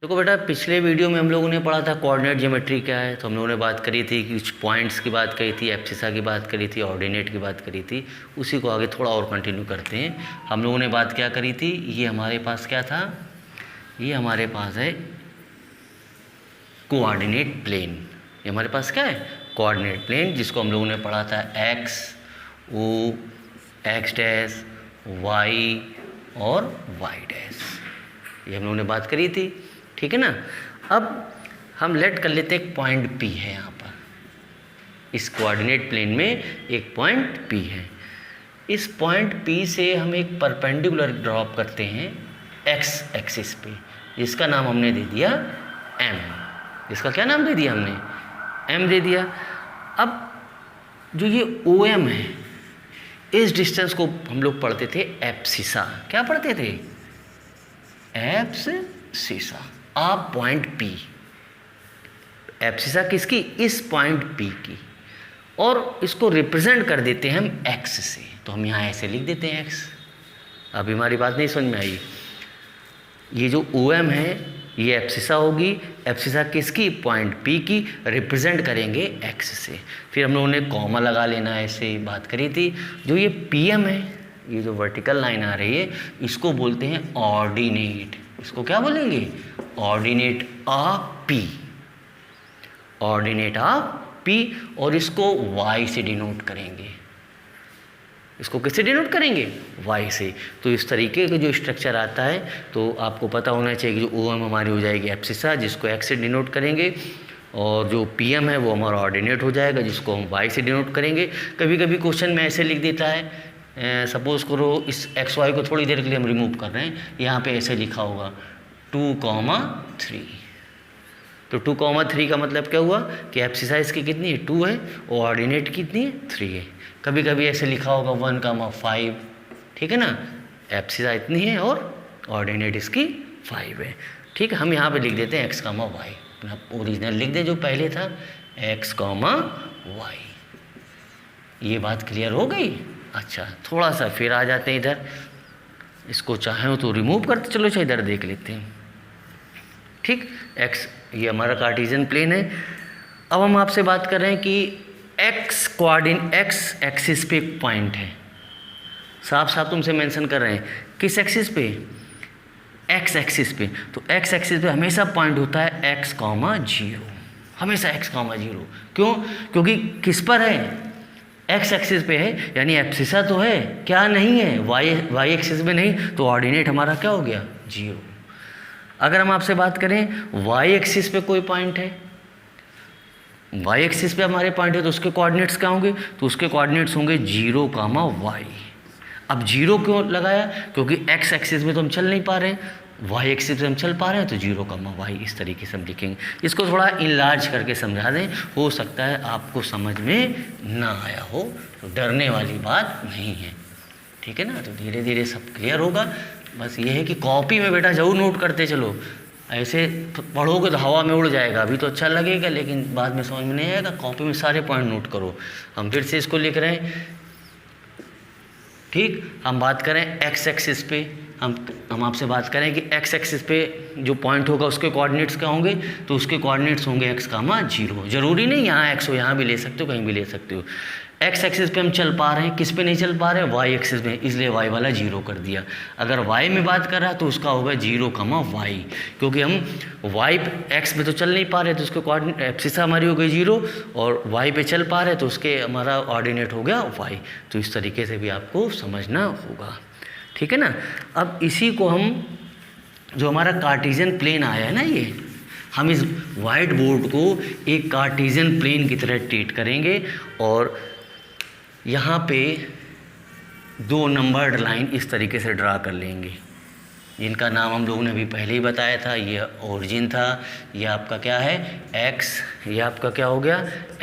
देखो बेटा, पिछले वीडियो में हम लोगों ने पढ़ा था कोऑर्डिनेट ज्योमेट्री क्या है। तो हम लोगों ने बात करी थी कि कुछ पॉइंट्स की बात करी थी, एब्सिसा की बात करी थी, ऑर्डिनेट की बात करी थी। उसी को आगे थोड़ा और कंटिन्यू करते हैं। हम लोगों ने बात क्या करी थी, ये हमारे पास क्या था, ये हमारे पास है कोऑर्डिनेट प्लेन। ये हमारे पास क्या है, कोऑर्डिनेट प्लेन, जिसको हम लोगों ने पढ़ा था एक्स ओ, एक्स डैश, वाई और वाई डैश। ये हम लोगों ने बात करी थी, ठीक है ना। अब हम लेट कर लेते हैं एक पॉइंट P है यहाँ पर, इस कोऑर्डिनेट प्लेन में एक पॉइंट P है। इस पॉइंट P से हम एक परपेंडिकुलर ड्रॉप करते हैं x एक्सिस पे, जिसका नाम हमने दे दिया m। इसका क्या नाम दे दिया हमने, m दे दिया। अब जो ये OM है, इस डिस्टेंस को हम लोग पढ़ते थे एब्सिसा। क्या पढ़ते थे, एब्सिसा आप पॉइंट P। एब्सिसा किसकी, इस पॉइंट P की, और इसको रिप्रेजेंट कर देते हैं हम x से। तो हम यहाँ ऐसे लिख देते हैं x। अभी हमारी बात नहीं समझ में आई। ये जो OM है ये एब्सिसा होगी। एब्सिसा किसकी, पॉइंट P की, रिप्रेजेंट करेंगे x से। फिर हम लोगों ने कॉमा लगा लेना, ऐसे ही बात करी थी। जो ये PM है, ये जो वर्टिकल लाइन आ रही है, इसको बोलते हैं ऑर्डिनेट। इसको क्या बोलेंगे, ordinate of P, ordinate of P। और इसको y से डिनोट करेंगे। इसको किससे डिनोट करेंगे, y से। तो इस तरीके का जो स्ट्रक्चर आता है, तो आपको पता होना चाहिए कि जो OM हमारी हो जाएगी एब्सिसा, जिसको x से डिनोट करेंगे, और जो PM है वो हमारा ऑर्डिनेट हो जाएगा, जिसको हम y से डिनोट करेंगे। कभी कभी क्वेश्चन में ऐसे लिख देता है, सपोज़ करो इस XY को थोड़ी देर के लिए हम रिमूव कर रहे हैं, यहाँ पे ऐसे लिखा होगा 2,3। तो 2,3 का मतलब क्या हुआ कि एब्सिसा इसकी कितनी है, 2 है, और ऑर्डिनेट कितनी है, 3 है। कभी कभी ऐसे लिखा होगा 1,5, ठीक है ना। एब्सिसा इतनी है और ऑर्डिनेट इसकी 5 है, ठीक है। हम यहाँ पे लिख देते हैं x, y। ओरिजिनल लिख दें जो पहले था, x, y। ये बात क्लियर हो गई। अच्छा, थोड़ा सा फिर आ जाते हैं इधर। इसको चाहें तो रिमूव करते चलो, चाहे इधर देख लेते हैं, ठीक। x ये हमारा कार्टेशियन प्लेन है। अब हम आपसे बात कर रहे हैं कि x एक्सिस पे एक पॉइंट है। साफ साफ तुमसे मेंशन कर रहे हैं किस एक्सिस पे, x एक्सिस पे। तो x एक्सिस पे हमेशा पॉइंट होता है x, 0, हमेशा x, 0। क्यों, क्योंकि किस पर है, x एक्सिस पे है, यानी एब्सिसा तो है, क्या नहीं है, y एक्सिस पे नहीं, तो ऑर्डिनेट हमारा क्या हो गया, 0। अगर हम आपसे बात करें y एक्सिस पे कोई पॉइंट है, y एक्सिस पे हमारे पॉइंट है, तो उसके कोऑर्डिनेट्स क्या होंगे, तो उसके कोऑर्डिनेट्स होंगे 0, y। अब 0 क्यों लगाया, क्योंकि x एक्सिस में तो हम चल नहीं पा रहे हैं, y एक्सिस पे हम चल पा रहे हैं, तो 0, y इस तरीके से हम लिखेंगे। इसको थोड़ा इनलार्ज करके समझा दें, हो सकता है आपको समझ में ना आया हो, तो डरने वाली बात नहीं है, ठीक है ना। तो धीरे धीरे सब क्लियर होगा। बस ये है कि कॉपी में बेटा ज़रूर नोट करते चलो, ऐसे पढ़ोगे तो हवा में उड़ जाएगा। अभी तो अच्छा लगेगा, लेकिन बाद में समझ में नहीं आएगा। कॉपी में सारे पॉइंट नोट करो। हम फिर से इसको लिख रहे हैं, ठीक। हम बात करें x एक्सिस पे, हम आपसे बात करें कि x एक्सिस पे जो पॉइंट होगा उसके कोऑर्डिनेट्स क्या होंगे, तो उसके कोऑर्डिनेट्स होंगे x, 0। जरूरी नहीं यहाँ x हो, यहाँ भी ले सकते हो, कहीं भी ले सकते हो। x एक्सिस पे हम चल पा रहे हैं, किस पे नहीं चल पा रहे हैं, y एक्सिस में, इसलिए y वाला 0 कर दिया। अगर y में बात कर रहा है तो उसका होगा 0, y, क्योंकि हम y x पे तो चल नहीं पा रहे, तो उसके कोऑर्डिनेट एब्सिसा हमारी हो गई 0, और y पे चल पा रहे तो उसके हमारा ऑर्डिनेट हो गया y। तो इस तरीके से भी आपको समझना होगा, ठीक है ना। अब इसी को हम, जो हमारा कार्टेशियन प्लेन आया है ना, ये हम इस वाइट बोर्ड को एक कार्टेशियन प्लेन की तरह ट्रीट करेंगे, और यहाँ पे 2 नंबर्ड लाइन इस तरीके से ड्रा कर लेंगे, जिनका नाम हम लोगों ने अभी पहले ही बताया था। ये ओरिजिन था, ये आपका क्या है, x, ये आपका क्या हो गया,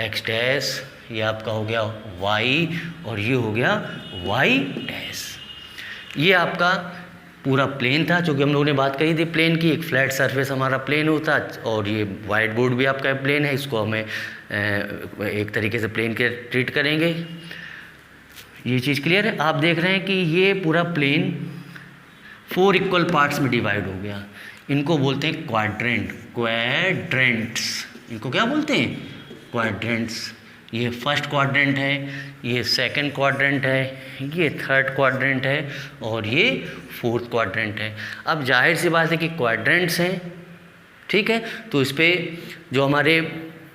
x डैश, ये आपका हो गया y, और ये हो गया y डैश। ये आपका पूरा प्लेन था, क्योंकि हम लोगों ने बात करी थी प्लेन की, एक फ्लैट सरफेस हमारा प्लेन होता, और ये वाइट बोर्ड भी आपका प्लेन है। इसको हमें एक तरीके से प्लेन के ट्रीट करेंगे। ये चीज़ क्लियर है। आप देख रहे हैं कि ये पूरा प्लेन 4 इक्वल पार्ट्स में डिवाइड हो गया। इनको बोलते हैं क्वाड्रेंट, क्वाड्रेंट्स। इनको क्या बोलते हैं? क्वाड्रेंट्स। ये फर्स्ट क्वाड्रेंट है, ये सेकंड क्वाड्रेंट है, ये थर्ड क्वाड्रेंट है और ये फोर्थ क्वाड्रेंट है। अब जाहिर सी बात है कि क्वाड्रेंट्स हैं, ठीक है, तो इस पर जो हमारे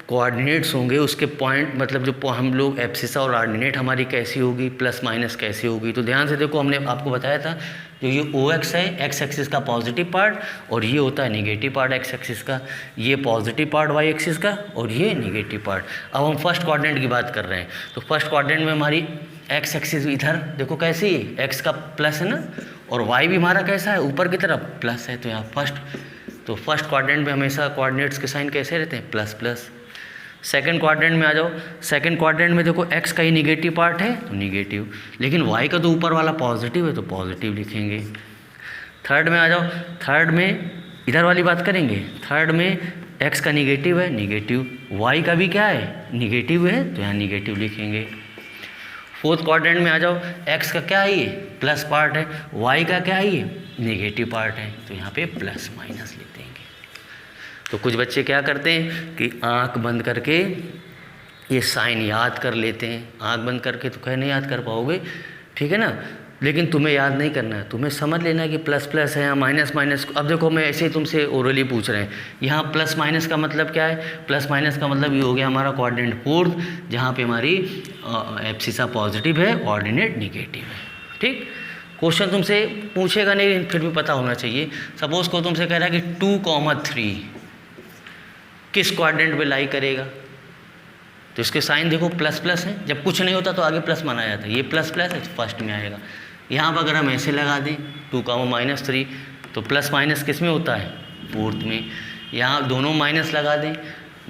कोऑर्डिनेट्स होंगे उसके पॉइंट, मतलब जो हम लोग एब्सिसा और ऑर्डिनेट हमारी कैसी होगी, प्लस माइनस कैसी होगी। तो ध्यान से देखो, हमने आपको बताया था जो ये ओ एक्स है, एक्स एक्सिस का पॉजिटिव पार्ट, और ये होता है निगेटिव पार्ट एक्स एक्सिस का, ये पॉजिटिव पार्ट वाई एक्सिस का और ये निगेटिव पार्ट। अब हम फर्स्ट क्वाड्रेंट की बात कर रहे हैं, तो फर्स्ट क्वाड्रेंट में हमारी एक्स एक्सिस इधर देखो कैसी है, एक्स का प्लस है ना, और वाई भी हमारा कैसा है, ऊपर की तरफ प्लस है। तो यहाँ फर्स्ट क्वाड्रेंट में हमेशा कोऑर्डिनेट्स के साइन कैसे रहते हैं? Plus plus. सेकंड क्वाड्रेंट में आ जाओ, सेकंड क्वाड्रेंट में देखो एक्स का ही निगेटिव पार्ट है तो निगेटिव, लेकिन वाई का तो ऊपर वाला पॉजिटिव है तो पॉजिटिव लिखेंगे। थर्ड में आ जाओ, थर्ड में इधर वाली बात करेंगे, थर्ड में एक्स का निगेटिव है निगेटिव, वाई का भी क्या है? निगेटिव है तो यहाँ निगेटिव लिखेंगे। फोर्थ क्वाड्रेंट में आ जाओ, एक्स का क्या है? ये प्लस पार्ट है, वाई का क्या है? ये निगेटिव पार्ट है, तो यहाँ पे प्लस माइनस लिख देंगे। तो कुछ बच्चे क्या करते हैं कि आंख बंद करके ये साइन याद कर लेते हैं। आंख बंद करके तो कहीं नहीं याद कर पाओगे, ठीक है ना, लेकिन तुम्हें याद नहीं करना है, तुम्हें समझ लेना है कि प्लस प्लस है या माइनस माइनस। अब देखो मैं ऐसे ही तुमसे ओरली पूछ रहे हैं, यहाँ प्लस माइनस का मतलब क्या है? प्लस माइनस का मतलब ये हो गया हमारा क्वाड्रेंट फोर्थ, जहाँ पे हमारी एब्सिसा पॉजिटिव है, ऑर्डिनेट निगेटिव है, ठीक। क्वेश्चन तुमसे पूछेगा नहीं, फिर भी पता होना चाहिए। सपोज को तुमसे कह रहा है कि 2,3 किस क्वाड्रेंट में लाई करेगा, तो इसके साइन देखो प्लस प्लस है, जब कुछ नहीं होता तो आगे प्लस माना जाता है, ये प्लस प्लस है तो फर्स्ट में आएगा। यहाँ पर अगर हम ऐसे लगा दें 2,-3 तो प्लस माइनस किस में होता है? फोर्थ में। यहाँ दोनों माइनस लगा दें,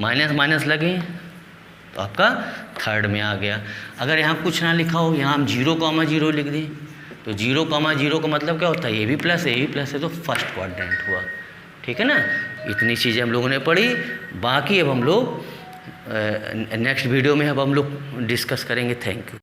माइनस माइनस लगे तो आपका थर्ड में आ गया। अगर यहाँ कुछ ना लिखा हो, यहाँ हम 0,0 लिख दें तो 0,0 का मतलब क्या होता है? ये भी प्लस है, ये भी प्लस है, तो फर्स्ट क्वाड्रेंट हुआ, ठीक है ना। इतनी चीज़ें हम लोगों ने पढ़ी, बाकी अब हम लोग नेक्स्ट वीडियो में अब हम लोग डिस्कस करेंगे। Thank you.